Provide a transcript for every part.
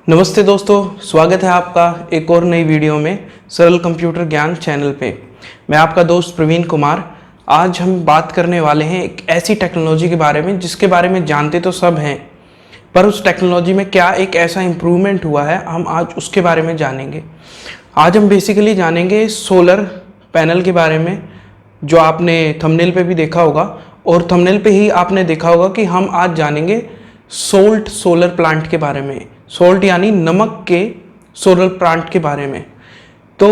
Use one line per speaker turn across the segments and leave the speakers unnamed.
नमस्ते दोस्तों, स्वागत है आपका एक और नई वीडियो में सरल कंप्यूटर ज्ञान चैनल पे। मैं आपका दोस्त प्रवीण कुमार। आज हम बात करने वाले हैं एक ऐसी टेक्नोलॉजी के बारे में जिसके बारे में जानते तो सब हैं, पर उस टेक्नोलॉजी में क्या एक ऐसा इम्प्रूवमेंट हुआ है, हम आज उसके बारे में जानेंगे। आज हम बेसिकली जानेंगे सोलर पैनल के बारे में, जो आपने थंबनेल पे भी देखा होगा, और थंबनेल पे ही आपने देखा होगा कि हम आज जानेंगे सोल्ट सोलर प्लांट के बारे में। सोल्ट यानी नमक के सोलर प्लांट के बारे में। तो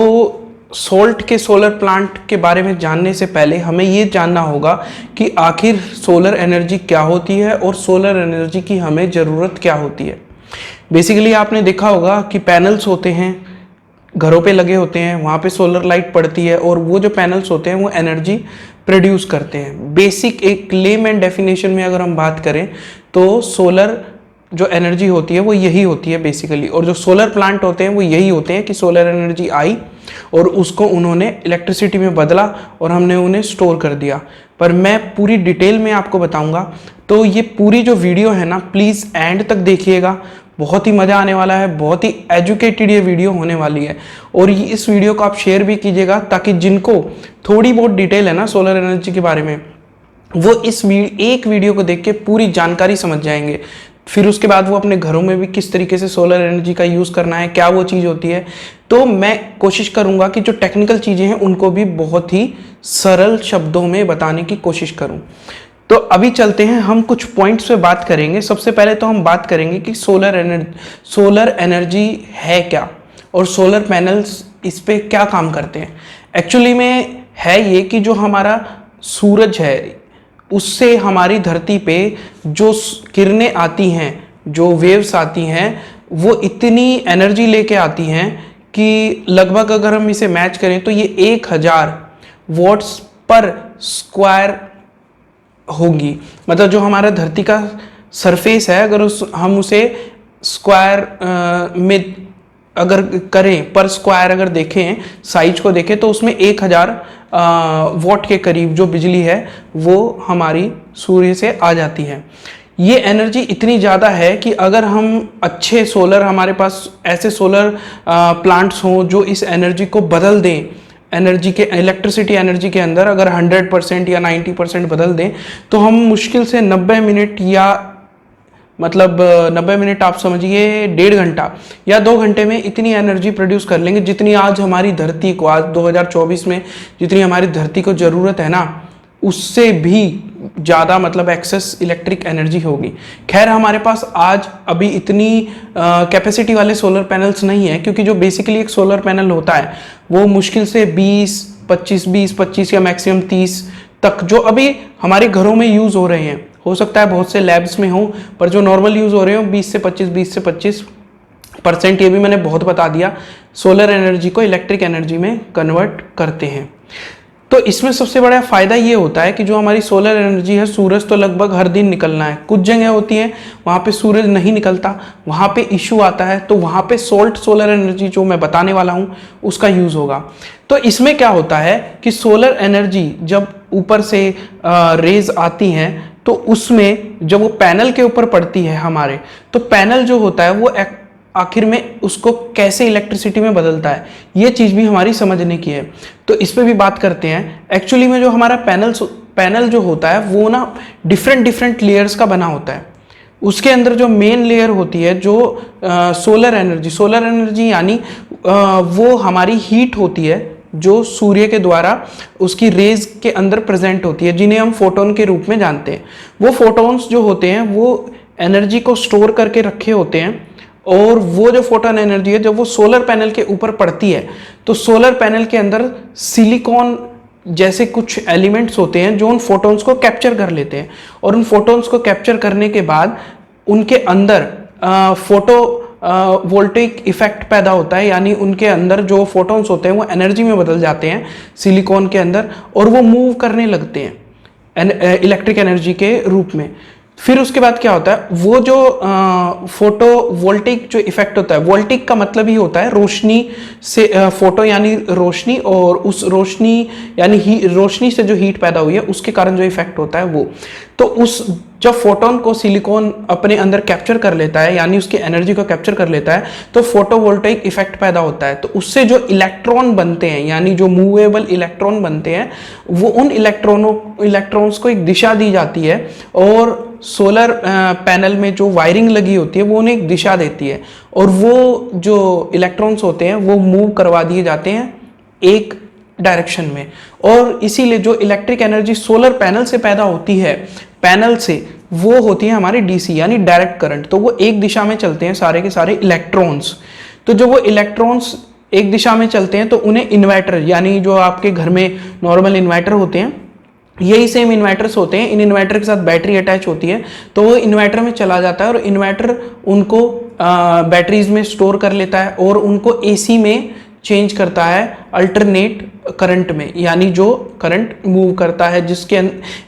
सोल्ट के सोलर प्लांट के बारे में जानने से पहले हमें ये जानना होगा कि आखिर सोलर एनर्जी क्या होती है और सोलर एनर्जी की हमें ज़रूरत क्या होती है। बेसिकली आपने देखा होगा कि पैनल्स होते हैं, घरों पे लगे होते हैं, वहाँ पे सोलर लाइट पड़ती है और वो जो पैनल्स होते हैं वो एनर्जी प्रोड्यूस करते हैं। बेसिक एक लेमैन डेफिनेशन में अगर हम बात करें तो सोलर जो एनर्जी होती है वो यही होती है बेसिकली, और जो सोलर प्लांट होते हैं वो यही होते हैं कि सोलर एनर्जी आई और उसको उन्होंने इलेक्ट्रिसिटी में बदला और हमने उन्हें स्टोर कर दिया। पर मैं पूरी डिटेल में आपको बताऊंगा, तो ये पूरी जो वीडियो है ना, प्लीज़ एंड तक देखिएगा, बहुत ही मज़ा आने वाला है, बहुत ही एजुकेटेड ये वीडियो होने वाली है। और इस वीडियो को आप शेयर भी कीजिएगा ताकि जिनको थोड़ी बहुत डिटेल है ना सोलर एनर्जी के बारे में, वो इस एक वीडियो को देख के पूरी जानकारी समझ जाएंगे। फिर उसके बाद वो अपने घरों में भी किस तरीके से सोलर एनर्जी का यूज़ करना है, क्या वो चीज़ होती है। तो मैं कोशिश करूँगा कि जो टेक्निकल चीज़ें हैं उनको भी बहुत ही सरल शब्दों में बताने की कोशिश करूँ। तो अभी चलते हैं, हम कुछ पॉइंट्स पे बात करेंगे। सबसे पहले तो हम बात करेंगे कि सोलर एनर्जी है क्या और सोलर पैनल्स इस पे क्या काम करते हैं। एक्चुअली में है ये कि जो हमारा सूरज है उससे हमारी धरती पे जो किरणें आती हैं, जो वेव्स आती हैं, वो इतनी एनर्जी लेके आती हैं कि लगभग अगर हम इसे मैच करें तो ये 1000 वॉट्स पर स्क्वायर होगी। मतलब जो हमारा धरती का सरफेस है, अगर हम उसे स्क्वायर में अगर करें, पर स्क्वायर अगर देखें, साइज को देखें, तो उसमें 1000 वॉट के करीब जो बिजली है वो हमारी सूर्य से आ जाती है। ये एनर्जी इतनी ज़्यादा है कि अगर हम अच्छे सोलर, हमारे पास ऐसे सोलर प्लांट्स हों जो इस एनर्जी को बदल दें, एनर्जी के इलेक्ट्रिसिटी एनर्जी के अंदर अगर 100% या 90% बदल दें, तो हम मुश्किल से 90 मिनट या मतलब 90 मिनट आप समझिए 1.5 घंटा या 2 घंटे में इतनी एनर्जी प्रोड्यूस कर लेंगे जितनी आज हमारी धरती को, आज 2024 में जितनी हमारी धरती को ज़रूरत है ना, उससे भी ज़्यादा मतलब एक्सेस इलेक्ट्रिक एनर्जी होगी। खैर हमारे पास आज अभी इतनी कैपेसिटी वाले सोलर पैनल्स नहीं है, क्योंकि जो बेसिकली एक सोलर पैनल होता है वो मुश्किल से 20-25 या मैक्सिमम 30 तक जो अभी हमारे घरों में यूज़ हो रहे हैं, हो सकता है बहुत से लैब्स में हो, पर जो नॉर्मल यूज़ हो रहे हो 20 से 25% ये भी मैंने बहुत बता दिया, सोलर एनर्जी को इलेक्ट्रिक एनर्जी में कन्वर्ट करते हैं। तो इसमें सबसे बड़ा फ़ायदा ये होता है कि जो हमारी सोलर एनर्जी है, सूरज तो लगभग हर दिन निकलना है, कुछ जगह होती है वहाँ पे सूरज नहीं निकलता, वहाँ पे इशू आता है, तो वहाँ पे सोलर एनर्जी जो मैं बताने वाला हूँ उसका यूज़ होगा। तो इसमें क्या होता है कि सोलर एनर्जी जब ऊपर से रेज आती हैं, तो उसमें जब वो पैनल के ऊपर पड़ती है हमारे, तो पैनल जो होता है वो आखिर में उसको कैसे इलेक्ट्रिसिटी में बदलता है, ये चीज़ भी हमारी समझने की है। तो इस पे भी बात करते हैं। एक्चुअली में जो हमारा पैनल जो होता है वो ना डिफरेंट लेयर्स का बना होता है। उसके अंदर जो मेन लेयर होती है, जो सोलर एनर्जी यानी वो हमारी हीट होती है जो सूर्य के द्वारा उसकी रेज के अंदर प्रेजेंट होती है, जिन्हें हम फोटोन के रूप में जानते हैं। वो फोटोन्स जो होते हैं वो एनर्जी को स्टोर करके रखे होते हैं, और वो जो फोटोन एनर्जी है जब वो सोलर पैनल के ऊपर पड़ती है, तो सोलर पैनल के अंदर सिलिकॉन जैसे कुछ एलिमेंट्स होते हैं जो उन फोटोन्स को कैप्चर कर लेते हैं, और उन फोटोन्स को कैप्चर करने के बाद उनके अंदर वोल्टेइक इफेक्ट पैदा होता है, यानी उनके अंदर जो फोटॉन्स होते हैं वो एनर्जी में बदल जाते हैं सिलिकॉन के अंदर, और वो मूव करने लगते हैं इलेक्ट्रिक एनर्जी के रूप में। फिर उसके बाद क्या होता है, वो जो फोटो वोल्टिक जो इफेक्ट होता है, वोल्टिक का मतलब ही होता है रोशनी से, फोटो यानी रोशनी, और उस रोशनी यानी रोशनी से जो हीट पैदा हुई है उसके कारण जो इफेक्ट होता है वो, तो उस जब फोटोन को सिलिकॉन अपने अंदर कैप्चर कर लेता है, यानी उसकी एनर्जी को कैप्चर कर लेता है, तो फोटोवोल्टेइक इफेक्ट पैदा होता है। तो उससे जो इलेक्ट्रॉन बनते हैं, यानी जो मूवेबल इलेक्ट्रॉन बनते हैं, वो उन इलेक्ट्रॉन्स को एक दिशा दी जाती है और सोलर पैनल में जो वायरिंग लगी होती है वो उन्हें एक दिशा देती है, और वो जो इलेक्ट्रॉन्स होते हैं वो मूव करवा दिए जाते हैं एक डायरेक्शन में। और इसीलिए जो इलेक्ट्रिक एनर्जी सोलर पैनल से पैदा होती है, पैनल से, वो होती है हमारी डीसी यानी डायरेक्ट करंट। तो वो एक दिशा में चलते हैं सारे के सारे इलेक्ट्रॉन्स। तो जब वो इलेक्ट्रॉन्स एक दिशा में चलते हैं तो उन्हें इन्वर्टर, यानी जो आपके घर में नॉर्मल इन्वर्टर होते हैं, यही सेम इन्वर्टर्स होते हैं, इन इन्वर्टर के साथ बैटरी अटैच होती है, तो वो इन्वर्टर में चला जाता है और इन्वर्टर उनको बैटरीज में स्टोर कर लेता है और उनको एसी में चेंज करता है अल्टरनेट करंट में, यानी जो करंट मूव करता है जिसके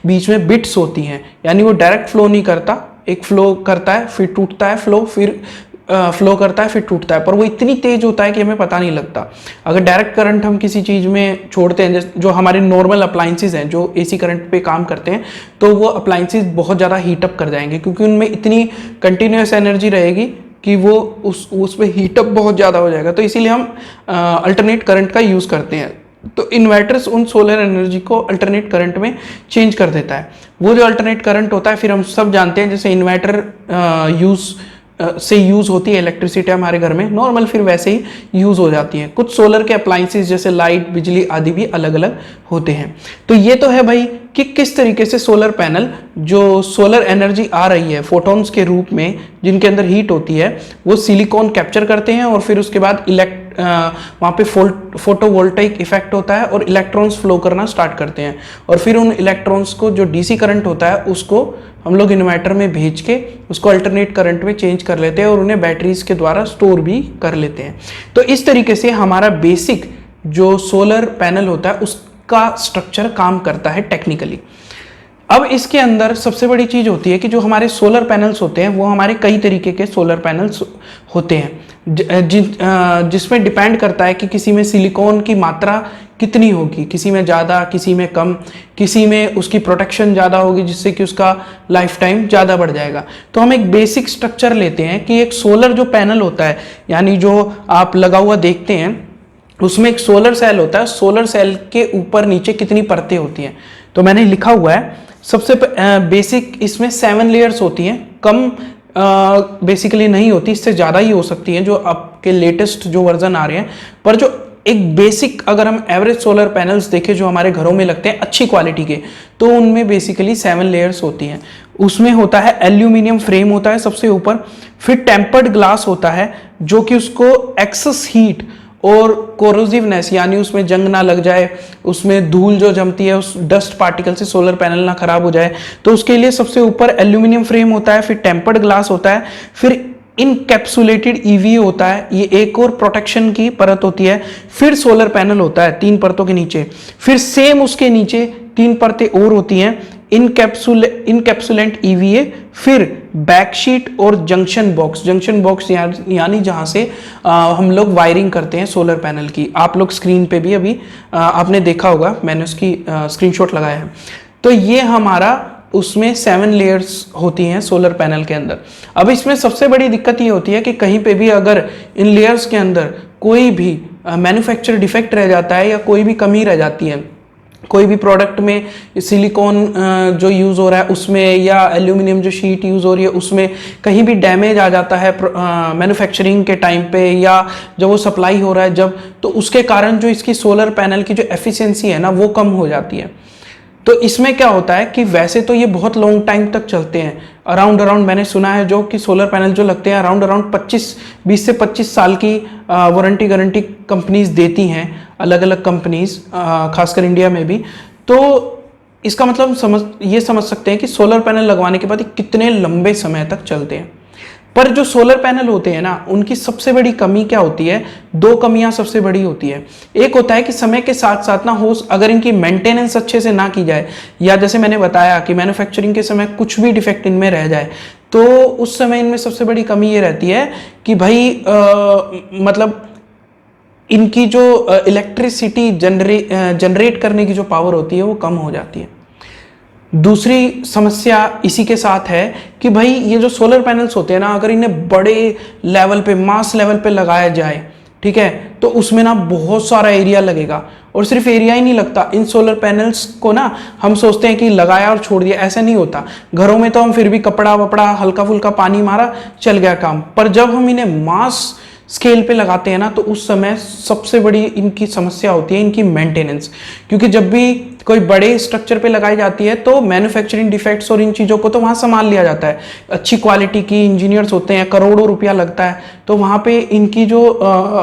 बीच में बिट्स होती हैं, यानी वो डायरेक्ट फ्लो नहीं करता, एक फ्लो करता है फिर टूटता है, फिर फ्लो करता है फिर टूटता है, पर वो इतनी तेज होता है कि हमें पता नहीं लगता। अगर डायरेक्ट करंट हम किसी चीज़ में छोड़ते हैं, जैसे जो हमारे नॉर्मल अप्लाइंसेज हैं जो एसी करंट पे काम करते हैं, तो वो अप्लाइंसेज बहुत ज़्यादा हीटअप कर जाएंगे, क्योंकि उनमें इतनी कंटिन्यूस एनर्जी रहेगी कि वो उस पर हीटअप बहुत ज़्यादा हो जाएगा। तो इसीलिए हम अल्टरनेट करंट का यूज़ करते हैं। तो इन्वर्टर्स उन सोलर एनर्जी को अल्टरनेट करंट में चेंज कर देता है। वो जो अल्टरनेट करंट होता है, फिर हम सब जानते हैं, जैसे इन्वर्टर से यूज़ होती है इलेक्ट्रिसिटी हमारे घर में नॉर्मल, फिर वैसे ही यूज़ हो जाती है। कुछ सोलर के अप्लाइंसेस जैसे लाइट, बिजली आदि भी अलग अलग होते हैं। तो ये तो है भाई कि किस तरीके से सोलर पैनल, जो सोलर एनर्जी आ रही है फोटॉन्स के रूप में जिनके अंदर हीट होती है, वो सिलिकॉन कैप्चर करते हैं और फिर उसके बाद वहाँ पे फोटोवोल्टेइक इफेक्ट होता है और इलेक्ट्रॉन्स फ्लो करना स्टार्ट करते हैं, और फिर उन इलेक्ट्रॉन्स को जो डीसी करंट होता है उसको हम लोग इन्वर्टर में भेज के उसको अल्टरनेट करंट में चेंज कर लेते हैं और उन्हें बैटरीज के द्वारा स्टोर भी कर लेते हैं। तो इस तरीके से हमारा बेसिक जो सोलर पैनल होता है उसका स्ट्रक्चर काम करता है टेक्निकली। अब इसके अंदर सबसे बड़ी चीज होती है कि जो हमारे सोलर पैनल्स होते हैं वो हमारे कई तरीके के सोलर पैनल्स होते हैं, जिसमें डिपेंड करता है कि किसी में सिलिकॉन की मात्रा कितनी होगी, किसी में ज़्यादा, किसी में कम, किसी में उसकी प्रोटेक्शन ज़्यादा होगी जिससे कि उसका लाइफ टाइम ज़्यादा बढ़ जाएगा। तो हम एक बेसिक स्ट्रक्चर लेते हैं कि एक सोलर जो पैनल होता है, यानी जो आप लगा हुआ देखते हैं, उसमें एक सोलर सेल होता है। सोलर सेल के ऊपर नीचे कितनी परतें होती हैं, तो मैंने लिखा हुआ है। सबसे बेसिक इसमें 7 लेयर्स होती हैं, कम बेसिकली नहीं होती, इससे ज़्यादा ही हो सकती हैं जो आपके लेटेस्ट जो वर्जन आ रहे हैं। पर जो एक बेसिक, अगर हम एवरेज सोलर पैनल्स देखें जो हमारे घरों में लगते हैं अच्छी क्वालिटी के, तो उनमें बेसिकली 7 लेयर्स होती हैं। उसमें होता है एल्यूमिनियम फ्रेम होता है सबसे ऊपर, फिर टेम्पर्ड ग्लास होता है जो कि उसको एक्सेस हीट और कोरोसिवनेस, यानी उसमें जंग ना लग जाए, उसमें धूल जो जमती है उस डस्ट पार्टिकल से सोलर पैनल ना खराब हो जाए, तो उसके लिए सबसे ऊपर एल्यूमिनियम फ्रेम होता है, फिर टेम्पर्ड ग्लास होता है, फिर इनकैप्सुलेटेड ईवी होता है, ये एक और प्रोटेक्शन की परत होती है, फिर सोलर पैनल होता है 3 परतों के नीचे, फिर सेम उसके नीचे 3 परतें और होती हैं, इनकैप्सुलेंट ईवीए, फिर बैकशीट और जंक्शन बॉक्स यानी जहां से हम लोग वायरिंग करते हैं सोलर पैनल की। आप लोग स्क्रीन पे भी अभी आपने देखा होगा, मैंने उसकी स्क्रीनशॉट लगाया है। तो ये हमारा उसमें 7 लेयर्स होती हैं सोलर पैनल के अंदर। अब इसमें सबसे बड़ी दिक्कत ये होती है कि कहीं पे भी अगर इन लेयर्स के अंदर कोई भी मैन्युफैक्चर डिफेक्ट रह जाता है या कोई भी कमी रह जाती है, कोई भी प्रोडक्ट में सिलिकॉन जो यूज़ हो रहा है उसमें या एल्यूमिनियम जो शीट यूज़ हो रही है उसमें कहीं भी डैमेज आ जाता है मैन्युफैक्चरिंग के टाइम पे या जब वो सप्लाई हो रहा है जब, तो उसके कारण जो इसकी सोलर पैनल की जो एफिशिएंसी है ना वो कम हो जाती है। तो इसमें क्या होता है कि वैसे तो ये बहुत लॉन्ग टाइम तक चलते हैं, अराउंड मैंने सुना है जो कि सोलर पैनल जो लगते हैं अराउंड 20 से 25 साल की वारंटी गारंटी कंपनीज देती हैं, अलग अलग कंपनीज, खासकर इंडिया में भी। तो इसका मतलब ये समझ सकते हैं कि सोलर पैनल लगवाने के बाद कितने लंबे समय तक चलते हैं। पर जो सोलर पैनल होते हैं ना उनकी सबसे बड़ी कमी क्या होती है, 2 कमियां सबसे बड़ी होती है। एक होता है कि समय के साथ साथ ना हो, अगर इनकी मेंटेनेंस अच्छे से ना की जाए, या jैसे मैंने बताया कि मैन्युफैक्चरिंग के समय कुछ भी डिफेक्ट इनमें रह जाए, तो उस समय इनमें सबसे बड़ी कमी ये रहती है कि भाई मतलब इनकी जो इलेक्ट्रिसिटी जनरेट करने की जो पावर होती है वो कम हो जाती है। दूसरी समस्या इसी के साथ है कि भाई ये जो सोलर पैनल्स होते हैं ना, अगर इन्हें बड़े लेवल पे, मास लेवल पे लगाया जाए, ठीक है, तो उसमें ना बहुत सारा एरिया लगेगा। और सिर्फ एरिया ही नहीं लगता, इन सोलर पैनल्स को ना हम सोचते हैं कि लगाया और छोड़ दिया, ऐसा नहीं होता। घरों में तो हम फिर भी कपड़ा वपड़ा हल्का फुल्का पानी मारा, चल गया काम। पर जब हम इन्हें मास स्केल पे लगाते हैं ना, तो उस समय सबसे बड़ी इनकी समस्या होती है इनकी मेंटेनेंस। क्योंकि जब भी कोई बड़े स्ट्रक्चर पे लगाई जाती है तो मैन्युफैक्चरिंग डिफेक्ट्स और इन चीज़ों को तो वहाँ संभाल लिया जाता है, अच्छी क्वालिटी की इंजीनियर्स होते हैं, करोड़ों रुपया लगता है, तो वहाँ पे इनकी जो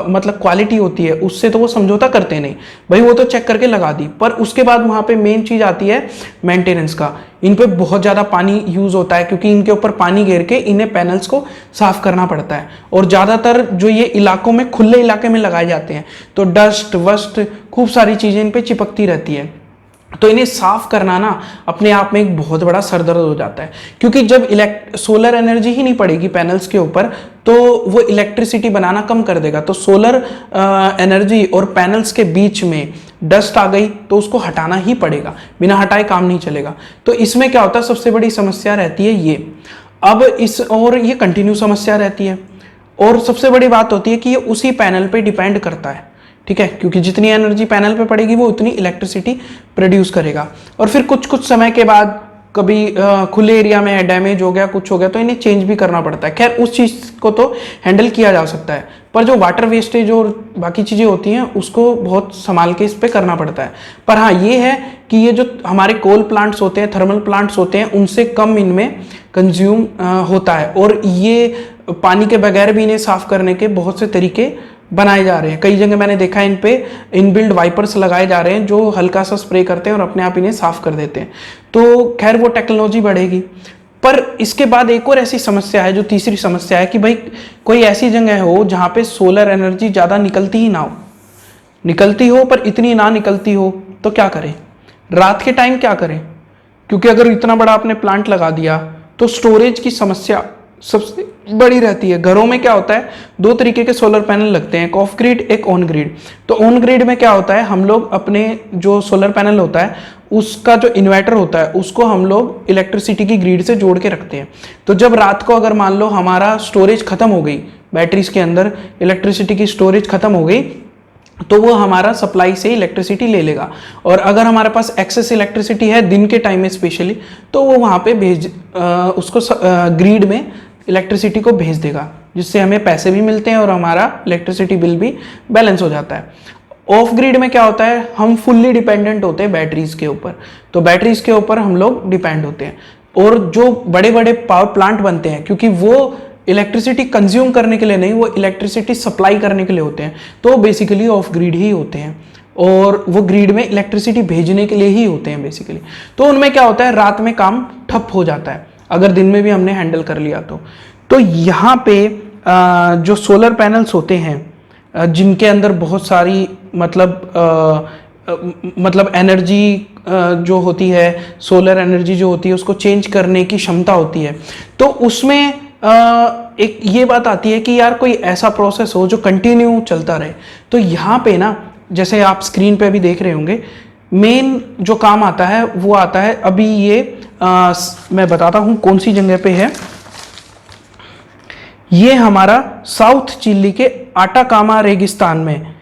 मतलब क्वालिटी होती है उससे तो वो समझौता करते नहीं, भाई वो तो चेक करके लगा दी। पर उसके बाद वहाँ पे मेन चीज़ आती है मेंटेनेंस का। इन पे बहुत ज़्यादा पानी यूज़ होता है, क्योंकि इनके ऊपर पानी घेर के इन्हें पैनल्स को साफ करना पड़ता है। और ज़्यादातर जो ये इलाकों में, खुले इलाके में लगाए जाते हैं, तो डस्ट वस्ट खूब सारी चीज़ें इन पे चिपकती रहती है, तो इन्हें साफ करना ना अपने आप में एक बहुत बड़ा सरदर्द हो जाता है। क्योंकि जब सोलर एनर्जी ही नहीं पड़ेगी पैनल्स के ऊपर, तो वो इलेक्ट्रिसिटी बनाना कम कर देगा। तो सोलर एनर्जी और पैनल्स के बीच में डस्ट आ गई तो उसको हटाना ही पड़ेगा, बिना हटाए काम नहीं चलेगा। तो इसमें क्या होता है, सबसे बड़ी समस्या रहती है ये। अब और ये कंटिन्यू समस्या रहती है। और सबसे बड़ी बात होती है कि ये उसी पैनल पे डिपेंड करता है, ठीक है, क्योंकि जितनी एनर्जी पैनल पे पड़ेगी वो उतनी इलेक्ट्रिसिटी प्रोड्यूस करेगा। और फिर कुछ समय के बाद कभी खुले एरिया में डैमेज हो गया, कुछ हो गया, तो इन्हें चेंज भी करना पड़ता है। खैर उस चीज़ को तो हैंडल किया जा सकता है, पर जो वाटर वेस्टेज और बाकी चीज़ें होती हैं उसको बहुत संभाल के इस पर करना पड़ता है। पर हाँ ये है कि ये जो हमारे कोल प्लांट्स होते हैं, थर्मल प्लांट्स होते हैं, उनसे कम इनमें कंज्यूम होता है। और ये पानी के बगैर भी इन्हें साफ करने के बहुत से तरीके बनाए जा रहे हैं। कई जगह मैंने देखा है इन पे इनबिल्ड वाइपर्स लगाए जा रहे हैं जो हल्का सा स्प्रे करते हैं और अपने आप इन्हें साफ कर देते हैं। तो खैर वो टेक्नोलॉजी बढ़ेगी। पर इसके बाद एक और ऐसी समस्या है, जो तीसरी समस्या है, कि भाई कोई ऐसी जगह हो जहाँ पे सोलर एनर्जी ज़्यादा निकलती ही ना हो, निकलती हो पर इतनी ना निकलती हो, तो क्या करें, रात के टाइम क्या करें। क्योंकि अगर इतना बड़ा आपने प्लांट लगा दिया तो स्टोरेज की समस्या सबसे बड़ी रहती है। घरों में क्या होता है, दो तरीके के सोलर पैनल लगते हैं, एक ऑफ ग्रिड एक ऑन ग्रिड। तो ऑन ग्रिड में क्या होता है, हम लोग अपने जो सोलर पैनल होता है उसका जो इन्वर्टर होता है उसको हम लोग इलेक्ट्रिसिटी की ग्रिड से जोड़ के रखते हैं। तो जब रात को अगर मान लो हमारा स्टोरेज खत्म हो गई, बैटरीज के अंदर इलेक्ट्रिसिटी की स्टोरेज खत्म हो गई, तो वो हमारा सप्लाई से इलेक्ट्रिसिटी ले लेगा। और अगर हमारे पास एक्सेस इलेक्ट्रिसिटी है दिन के टाइम में स्पेशली, तो वो वहाँ पे उसको ग्रिड में इलेक्ट्रिसिटी को भेज देगा, जिससे हमें पैसे भी मिलते हैं और हमारा इलेक्ट्रिसिटी बिल भी बैलेंस हो जाता है। ऑफ ग्रिड में क्या होता है, हम फुल्ली डिपेंडेंट होते हैं बैटरीज के ऊपर। तो बैटरीज के ऊपर हम लोग डिपेंड होते हैं। और जो बड़े बड़े पावर प्लांट बनते हैं, क्योंकि वो इलेक्ट्रिसिटी कंज्यूम करने के लिए नहीं, वो इलेक्ट्रिसिटी सप्लाई करने के लिए होते हैं, तो बेसिकली ऑफ ग्रिड ही होते हैं। और वो ग्रिड में इलेक्ट्रिसिटी भेजने के लिए ही होते हैं बेसिकली। तो उनमें क्या होता है, रात में काम ठप हो जाता है अगर दिन में भी हमने हैंडल कर लिया तो यहाँ पे जो सोलर पैनल्स होते हैं जिनके अंदर बहुत सारी मतलब एनर्जी जो होती है, सोलर एनर्जी जो होती है उसको चेंज करने की क्षमता होती है, तो उसमें एक ये बात आती है कि यार कोई ऐसा प्रोसेस हो जो कंटिन्यू चलता रहे। तो यहाँ पे ना, जैसे आप स्क्रीन पे अभी देख रहे होंगे, मेन जो काम आता है वो आता है, अभी ये मैं बताता हूँ कौन सी जगह पे है। ये हमारा साउथ चिली के आटाकामा रेगिस्तान में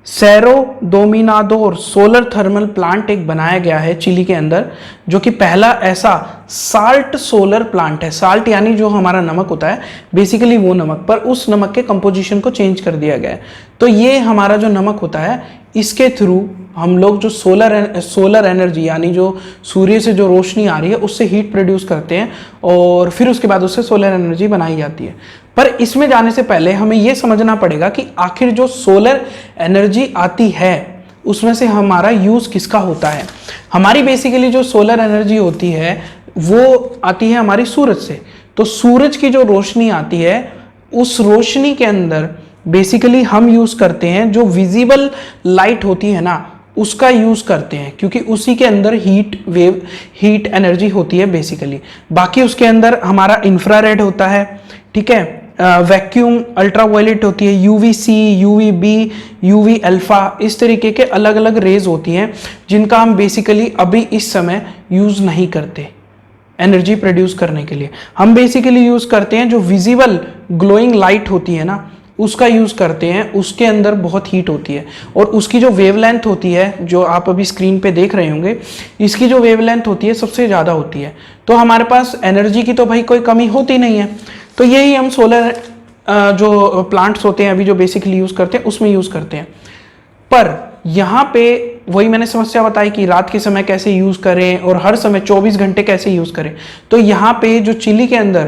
सेरो डोमिनाडोर सोलर थर्मल प्लांट एक बनाया गया है चिली के अंदर, जो कि पहला ऐसा साल्ट सोलर प्लांट है। साल्ट यानी जो हमारा नमक होता है बेसिकली वो नमक, पर उस नमक के कंपोजिशन को चेंज कर दिया गया है। तो ये हमारा जो नमक होता है इसके थ्रू हम लोग जो सोलर एनर्जी यानी जो सूर्य से जो रोशनी आ रही है उससे हीट प्रोड्यूस करते हैं और फिर उसके बाद उससे सोलर एनर्जी बनाई जाती है। पर इसमें जाने से पहले हमें यह समझना पड़ेगा कि आखिर जो सोलर एनर्जी आती है उसमें से हमारा यूज किसका होता है। हमारी बेसिकली जो सोलर एनर्जी होती है वो आती है हमारी सूरज से। तो सूरज की जो रोशनी आती है उस रोशनी के अंदर बेसिकली हम यूज करते हैं जो विजिबल लाइट होती है ना, उसका यूज करते हैं, क्योंकि उसी के अंदर हीट एनर्जी होती है बेसिकली। बाकी उसके अंदर हमारा इंफ्रारेड होता है, ठीक है, वैक्यूम अल्ट्रावायलेट होती है, यूवीसी, यूवीबी, यूवी अल्फा, इस तरीके के अलग अलग रेज होती हैं जिनका हम बेसिकली अभी इस समय यूज नहीं करते एनर्जी प्रोड्यूस करने के लिए। हम बेसिकली यूज करते हैं जो विजिबल ग्लोइंग लाइट होती है ना, उसका यूज करते हैं। उसके अंदर बहुत हीट होती है और उसकी जो वेवलेंथ होती है, जो आप अभी स्क्रीन पे देख रहे होंगे, इसकी जो वेवलेंथ होती है सबसे ज़्यादा होती है। तो हमारे पास एनर्जी की तो भाई कोई कमी होती नहीं है। तो यही हम सोलर जो प्लांट्स होते हैं अभी जो बेसिकली यूज करते हैं उसमें यूज करते हैं। पर यहाँ पे वही मैंने समस्या बताई कि रात के समय कैसे यूज करें और हर समय 24 घंटे कैसे यूज करें। तो यहाँ पे जो चिली के अंदर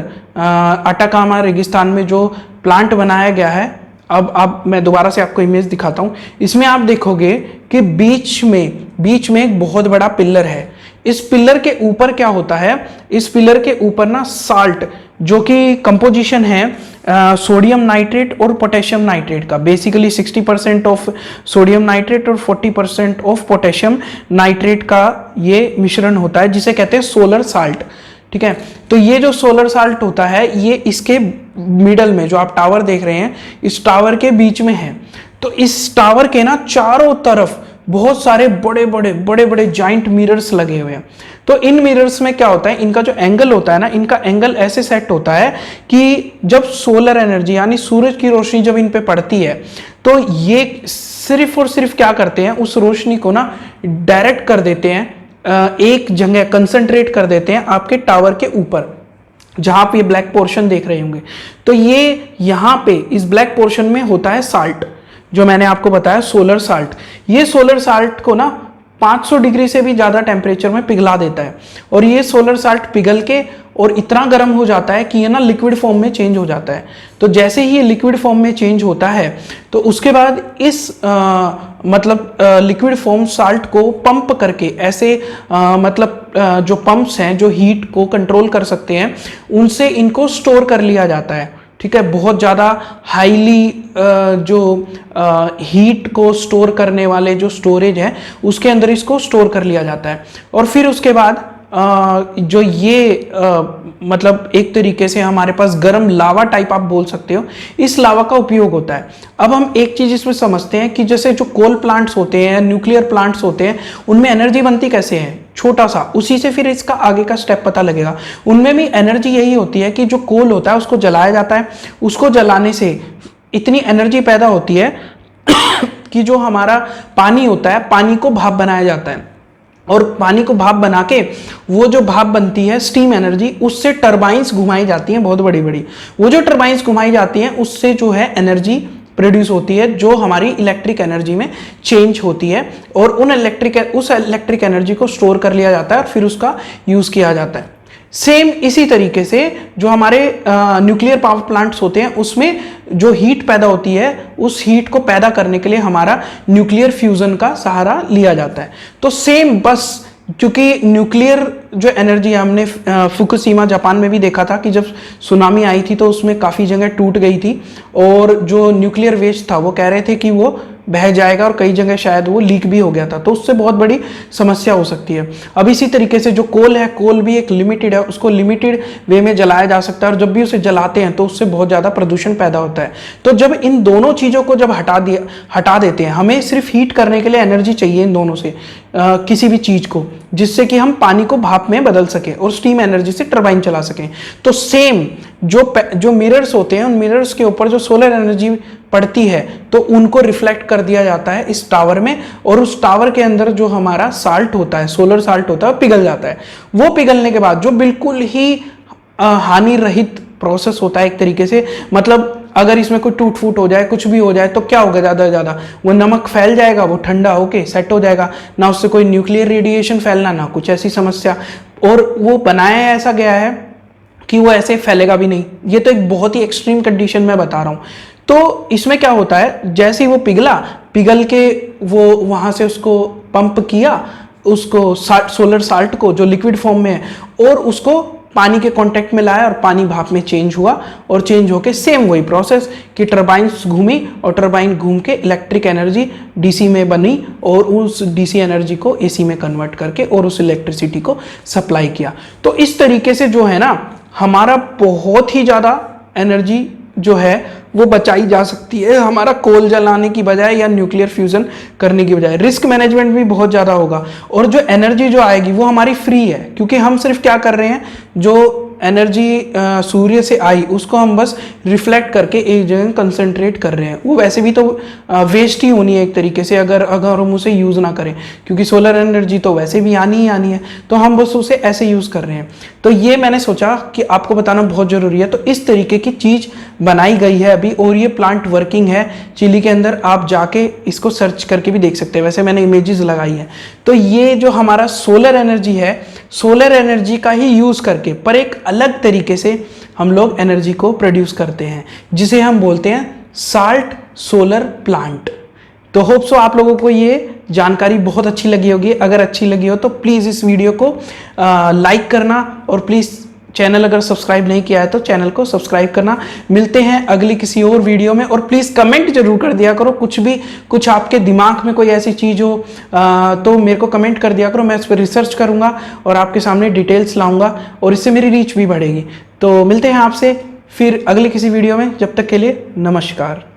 अटाकामा रेगिस्तान में जो प्लांट बनाया गया है, अब मैं दोबारा से आपको इमेज दिखाता हूँ। इसमें आप देखोगे कि बीच में एक बहुत बड़ा पिलर है। इस पिलर के ऊपर क्या होता है, इस पिलर के ऊपर ना साल्ट, जो कि कंपोजिशन है सोडियम नाइट्रेट और पोटेशियम नाइट्रेट का, बेसिकली 60% ऑफ सोडियम नाइट्रेट और 40% ऑफ पोटेशियम नाइट्रेट का ये मिश्रण होता है, जिसे कहते हैं सोलर साल्ट। ठीक है, तो ये जो सोलर साल्ट होता है ये इसके मिडल में, जो आप टावर देख रहे हैं, इस टावर के बीच में है। तो इस टावर के ना चारों तरफ बहुत सारे बड़े बड़े जाइंट मिरर्स लगे हुए हैं। तो इन मिरर्स में क्या होता है, इनका जो एंगल होता है ना, इनका एंगल ऐसे सेट होता है कि जब सोलर एनर्जी यानी सूरज की रोशनी जब इन पे पड़ती है तो ये सिर्फ और सिर्फ क्या करते हैं, उस रोशनी को ना डायरेक्ट कर देते हैं, एक जगह कंसंट्रेट कर देते हैं आपके टावर के ऊपर, जहां आप ये ब्लैक पोर्शन देख रहे होंगे। तो ये यहाँ पे इस ब्लैक पोर्शन में होता है साल्ट, जो मैंने आपको बताया सोलर साल्ट। ये सोलर साल्ट को ना 500 डिग्री से भी ज़्यादा टेम्परेचर में पिघला देता है और ये सोलर साल्ट पिघल के और इतना गर्म हो जाता है कि ये ना लिक्विड फॉर्म में चेंज हो जाता है। तो जैसे ही ये लिक्विड फॉर्म में चेंज होता है तो उसके बाद इस लिक्विड फॉर्म साल्ट को पंप करके ऐसे जो पंप्स हैं जो हीट को कंट्रोल कर सकते हैं, उनसे इनको स्टोर कर लिया जाता है। ठीक है, बहुत ज़्यादा हाईली हीट को स्टोर करने वाले जो स्टोरेज है उसके अंदर इसको स्टोर कर लिया जाता है। और फिर उसके बाद जो ये एक तरीके से हमारे पास गर्म लावा टाइप आप बोल सकते हो, इस लावा का उपयोग होता है। अब हम एक चीज इसमें समझते हैं कि जैसे जो कोल प्लांट्स होते हैं, न्यूक्लियर प्लांट्स होते हैं, उनमें एनर्जी बनती कैसे है, छोटा सा, उसी से फिर इसका आगे का स्टेप पता लगेगा। उनमें भी एनर्जी यही होती है कि जो कोल होता है उसको जलाया जाता है, उसको जलाने से इतनी एनर्जी पैदा होती है कि जो हमारा पानी होता है, पानी को भाप बनाया जाता है और पानी को भाप बना के वो जो भाप बनती है स्टीम एनर्जी, उससे टरबाइंस घुमाई जाती हैं बहुत बड़ी बड़ी। वो जो टरबाइंस घुमाई जाती हैं उससे जो है एनर्जी प्रोड्यूस होती है, जो हमारी इलेक्ट्रिक एनर्जी में चेंज होती है और उस इलेक्ट्रिक एनर्जी को स्टोर कर लिया जाता है और फिर उसका यूज किया जाता है। सेम इसी तरीके से जो हमारे न्यूक्लियर पावर प्लांट्स होते हैं उसमें जो हीट पैदा होती है, उस हीट को पैदा करने के लिए हमारा न्यूक्लियर फ्यूजन का सहारा लिया जाता है। तो सेम, बस क्योंकि न्यूक्लियर जो एनर्जी हमने फुकुशिमा जापान में भी देखा था कि जब सुनामी आई थी तो उसमें काफ़ी जगह टूट गई थी और जो न्यूक्लियर वेस्ट था वो कह रहे थे कि वो बह जाएगा और कई जगह शायद वो लीक भी हो गया था, तो उससे बहुत बड़ी समस्या हो सकती है। अब इसी तरीके से जो कोल है, कोल भी एक लिमिटेड है, उसको लिमिटेड वे में जलाया जा सकता है और जब भी उसे जलाते हैं तो उससे बहुत ज़्यादा प्रदूषण पैदा होता है। तो जब इन दोनों चीज़ों को जब हटा देते हैं, हमें सिर्फ हीट करने के लिए एनर्जी चाहिए इन दोनों से, किसी भी चीज़ को, जिससे कि हम पानी को भाप में बदल सकें और स्टीम एनर्जी से टरबाइन चला सकें। तो सेम जो मिरर्स होते हैं, उन मिरर्स के ऊपर जो सोलर एनर्जी पड़ती है तो उनको रिफ्लेक्ट कर दिया जाता है इस टावर में और उस टावर के अंदर जो हमारा साल्ट होता है, सोलर साल्ट होता है, पिघल जाता है। वो पिघलने के बाद जो बिल्कुल ही हानि रहित प्रोसेस होता है एक तरीके से, अगर इसमें कोई टूट फूट हो जाए, कुछ भी हो जाए तो क्या होगा, ज़्यादा से ज़्यादा वो नमक फैल जाएगा, वो ठंडा होके सेट हो जाएगा, ना उससे कोई न्यूक्लियर रेडिएशन फैलना, ना कुछ ऐसी समस्या। और वो बनाया ऐसा गया है कि वो ऐसे फैलेगा भी नहीं। ये तो एक बहुत ही एक्सट्रीम कंडीशन में बता रहा हूँ। तो इसमें क्या होता है, जैसे ही वो पिघल के वो वहाँ से उसको पंप किया, उसको सोलर साल्ट को जो लिक्विड फॉर्म में है, और उसको पानी के कांटेक्ट में लाया और पानी भाप में चेंज हुआ और चेंज होके सेम वही प्रोसेस कि टरबाइंस घूमी और टरबाइन घूम के इलेक्ट्रिक एनर्जी डीसी में बनी और उस डीसी एनर्जी को एसी में कन्वर्ट करके और उस इलेक्ट्रिसिटी को सप्लाई किया। तो इस तरीके से जो है ना, हमारा बहुत ही ज़्यादा एनर्जी जो है वो बचाई जा सकती है, हमारा कोल जलाने की बजाय या न्यूक्लियर फ्यूजन करने की बजाय। रिस्क मैनेजमेंट भी बहुत ज़्यादा होगा और जो एनर्जी जो आएगी वो हमारी फ्री है, क्योंकि हम सिर्फ क्या कर रहे हैं, जो एनर्जी सूर्य से आई उसको हम बस रिफ्लेक्ट करके एक जगह कंसंट्रेट कर रहे हैं। वो वैसे भी तो वेस्ट ही होनी है एक तरीके से, अगर हम उसे यूज़ ना करें, क्योंकि सोलर एनर्जी तो वैसे भी आनी ही आनी है, तो हम बस उसे ऐसे यूज़ कर रहे हैं। तो ये मैंने सोचा कि आपको बताना बहुत ज़रूरी है। तो इस तरीके की चीज़ बनाई गई है अभी, और ये प्लांट वर्किंग है चिली के अंदर। आप जाके इसको सर्च करके भी देख सकते हैं, वैसे मैंने इमेजेस लगाई हैं। तो ये जो हमारा सोलर एनर्जी है, सोलर एनर्जी का ही यूज़ करके पर एक अलग तरीके से हम लोग एनर्जी को प्रोड्यूस करते हैं, जिसे हम बोलते हैं साल्ट सोलर प्लांट। तो होप सो आप लोगों को ये जानकारी बहुत अच्छी लगी होगी। अगर अच्छी लगी हो तो प्लीज़ इस वीडियो को लाइक करना, और प्लीज़ चैनल अगर सब्सक्राइब नहीं किया है तो चैनल को सब्सक्राइब करना। मिलते हैं अगली किसी और वीडियो में, और प्लीज़ कमेंट जरूर कर दिया करो, कुछ आपके दिमाग में कोई ऐसी चीज़ हो तो मेरे को कमेंट कर दिया करो, मैं उस पर रिसर्च करूँगा और आपके सामने डिटेल्स लाऊंगा, और इससे मेरी रीच भी बढ़ेगी। तो मिलते हैं आपसे फिर अगले किसी वीडियो में, जब तक के लिए नमस्कार।